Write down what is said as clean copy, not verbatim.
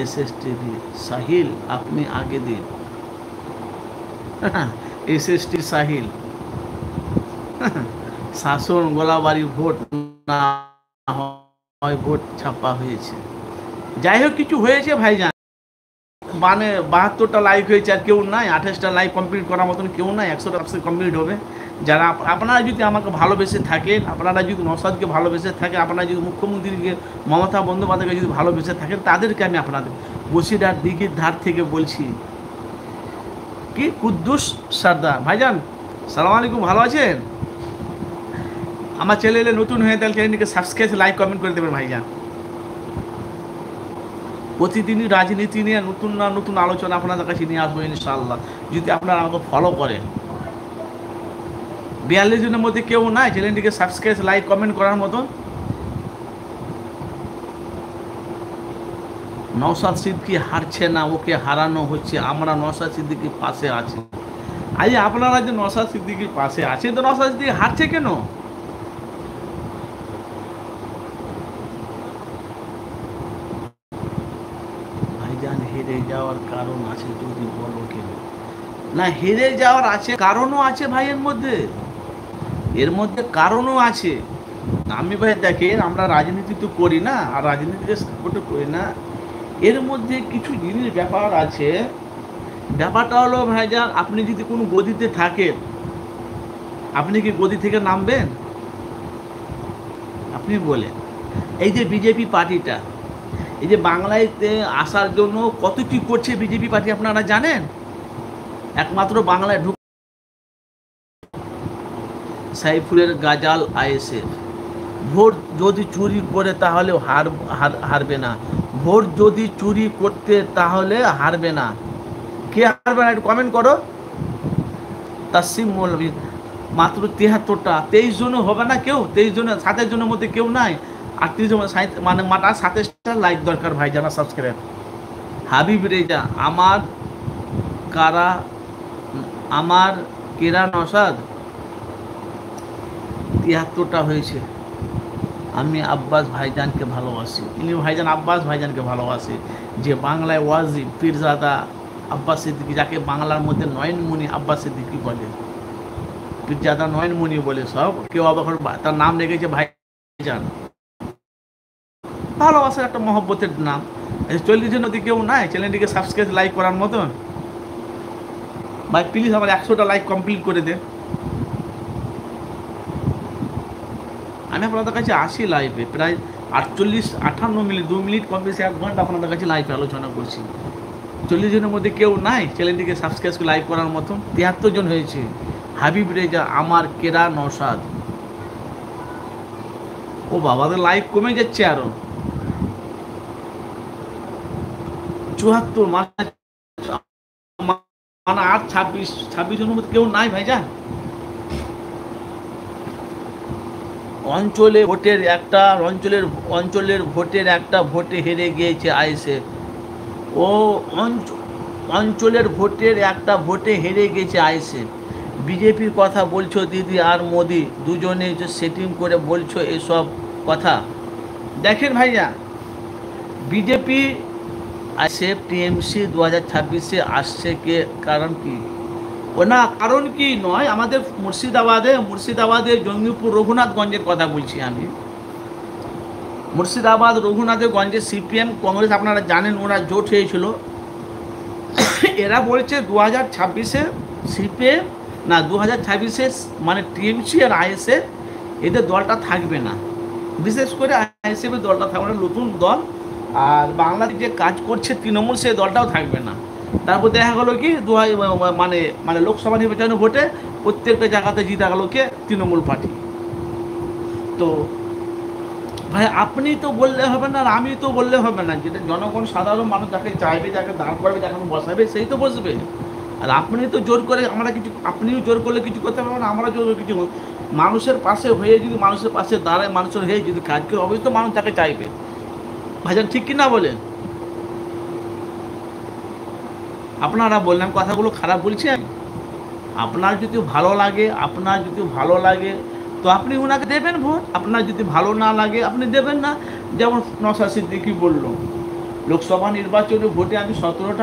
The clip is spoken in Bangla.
এসএসটিভি সাহিল আপনি আগে দিন। এসএসটি সাহিল শাসন গোলাবাড়ি ভোট না হয় ভোট ছাপা হয়েছে। যাই হোক কিছু হয়েছে ভাইজান, মানে 72টা লাইভ হয়েছে আর কেউ নাই, 28টা লাইভ কমপ্লিট করার মতন কেউ নাই, 100টা কমপ্লিট হবে। যারা আপনারা যদি আমাকে ভালোবেসে থাকেন, আপনারা যদি নওশাদকে ভালোবেসে থাকেন, আপনারা যদি মুখ্যমন্ত্রীকে মমতা বন্দ্যোপাধ্যায়কে যদি ভালোবেসে থাকেন, তাদেরকে আমি আপনাদের বসিরহাট দিঘির ধার থেকে বলছি। কি কুদ্দুস সর্দার ভাইজান, সালাম আলাইকুম, ভালো আছেন? আমার চ্যানেলে নতুন হয়ে তাহলে চ্যানেলটিকে সাবস্ক্রাইব লাইক কমেন্ট করে দেবেন ভাইজান। প্রতিদিনই রাজনীতি নিয়ে নতুন না নতুন আলোচনা আপনাদের কাছে নিয়ে আসবো ইনশাআল্লাহ, যদি আপনারা আমাকে ফলো করেন। 42 জনের মধ্যে কেউ নাই চ্যানেলটিকে সাবস্ক্রাইব লাইক কমেন্ট করার মতন? নওশাদ সিদ্দিকী হারছে না, ওকে হারানো হচ্ছে। আমরা নওশাদ সিদ্দিকীর পাশে আছি। আজ আপনারা যে নওশাদ সিদ্দিকীর পাশে আছে, তো নওশাদ সিদ্দিকী হারছে কেন? ভাইজান হেরে যাওয়ার কারণ আছে যদি বলো কেন? না, হেরে যাওয়ার আছে, কারণও আছে ভাই, এর মধ্যে কারণও আছে। আমি ভাই দেখেন, আমরা রাজনীতি তো করি না, আর রাজনীতিকে সাপোর্টও করি না। এর মধ্যে কিছু জিনিস ব্যাপার আছে। ব্যাপারটা হলো ভাইজান, আপনি যদি কোনো গদিতে থাকেন, আপনি কি গদি থেকে নামবেন? আপনি বলেন। এই যে বিজেপি পার্টিটা, এই যে বাংলাতে আসার জন্য কত কি করছে বিজেপি পার্টি আপনারা জানেন? একমাত্র বাংলায় সাইফুলের গাজাল আইএসএফ। ভোট যদি চুরি করে তাহলে হারবে না। ভোট যদি চুরি করতে তাহলে হারবে না। কে হারবে না একটু কমেন্ট করো। তাসিম মৌলভী মাত্র 73টা, 23 জনও হবে না কেউ, 23 জনের 27 জনের মধ্যে কেউ নাই। 38 জন মানে মাটা 27টা লাইক দরকার ভাই, জানা সাবস্ক্রাইব। হাবিব রেজা আমার কারা, আমার কেরা নওশাদ 73টা হয়েছে। আমি আব্বাস ভাইজানকে ভালোবাসি। ইনি ভাইজান আব্বাস ভাইজানকে ভালোবাসি, যে বাংলায় ওয়াজিব পীরজাদা আব্বাস সিদ্দিকী, যাকে বাংলার মধ্যে নয়নমণি আব্বাস সিদ্দিকী বলে, পীরজাদা নয়নমণি বলে সব কেউ, আবার তার নাম রেখেছে ভাইজান। ভালোবাসার একটা মহব্বতের নাম। 40 জন যদি কেউ নাই চ্যানেলটিকে সাবস্ক্রাইব লাইক করার মতন, ভাই প্লিজ আমার 100টা লাইক কমপ্লিট করে দেন। আমি আপনাদের কাছে আসি লাইভে প্রায় 58 মিনিট, 2 মিনিট কম বেশি 1 ঘন্টা আপনাদের কাছে লাইভে আলোচনা করছি। 40 জনের মধ্যে কেউ নাই চ্যানেলটিকে সাবস্ক্রাইব করে লাইক করার মতন। 73 জন হয়েছে। হাবিব রেজা আমার কেরা নওশাদ। ও বাবাদের লাইক কমে যাচ্ছে আরো। 74 মানে 8 26 জনের মধ্যে কেউ নাই ভাইজান। অঞ্চলের ভোটের একটা ভোটে হেরে গিয়েছে আইএসএফ। ও অঞ্চলের ভোটের একটা ভোটে হেরে গেছে আইএসএফ। বিজেপির কথা বলছো দিদি আর মোদি দুজনে যে সেটিং করে বলছো এসব কথা। দেখেন ভাইয়া, বিজেপি আইএসএফ টিএমসি 2026-এ আসছে কে, কারণ কি? ও না, কারণ কি নয়, আমাদের মুর্শিদাবাদের জঙ্গিপুর রঘুনাথগঞ্জের কথা বলছি আমি। মুর্শিদাবাদ রঘুনাথগঞ্জে সিপিএম কংগ্রেস আপনারা জানেন ওরা জোট হয়েছিল। এরা বলছে 2026-এ সিপিএম না 2026-এ মানে টিএমসি আর আইএসএফ এদের দলটা থাকবে না। বিশেষ করে আইএসএফের দলটা থাকবে না, নতুন দল। আর বাংলাদেশ যে কাজ করছে তৃণমূল, সেই দলটাও থাকবে না। তারপর দেখা গেলো কি মানে লোকসভা নির্বাচনে ভোটে প্রত্যেকটা জায়গাতে জিতা গেল কে, তৃণমূল পার্টি। তো ভাই আপনি তো বললে হবে না, আর আমি তো বললে হবে না। যেটা জনগণ সাধারণ মানুষ যাকে চাইবে, যাকে দাঁড় করবে, যাকে বসাবে, সেই তো বসবে। আর আপনি তো জোর করে আপনিও জোর করলে কিছু করতে পারবেন না, আমরা জোর কিছু মানুষের পাশে হয়ে যদি মানুষের পাশে দাঁড়ায়, মানুষের হয়ে যদি কাজ করে, অবশ্যই তো মানুষ তাকে চাইবে। ভাইজান ঠিক কিনা বলেন? আপনারা বললেন কথাগুলো খারাপ বলছি আমি? আপনার যদি ভালো লাগে তো আপনি ওনাকে দেবেন ভোট। আপনার যদি ভালো না লাগে আপনি দেবেন না। যেমন নওশাদ সিদ্দিকী বলল, লোকসভা নির্বাচনে ভোটে আমি 17টা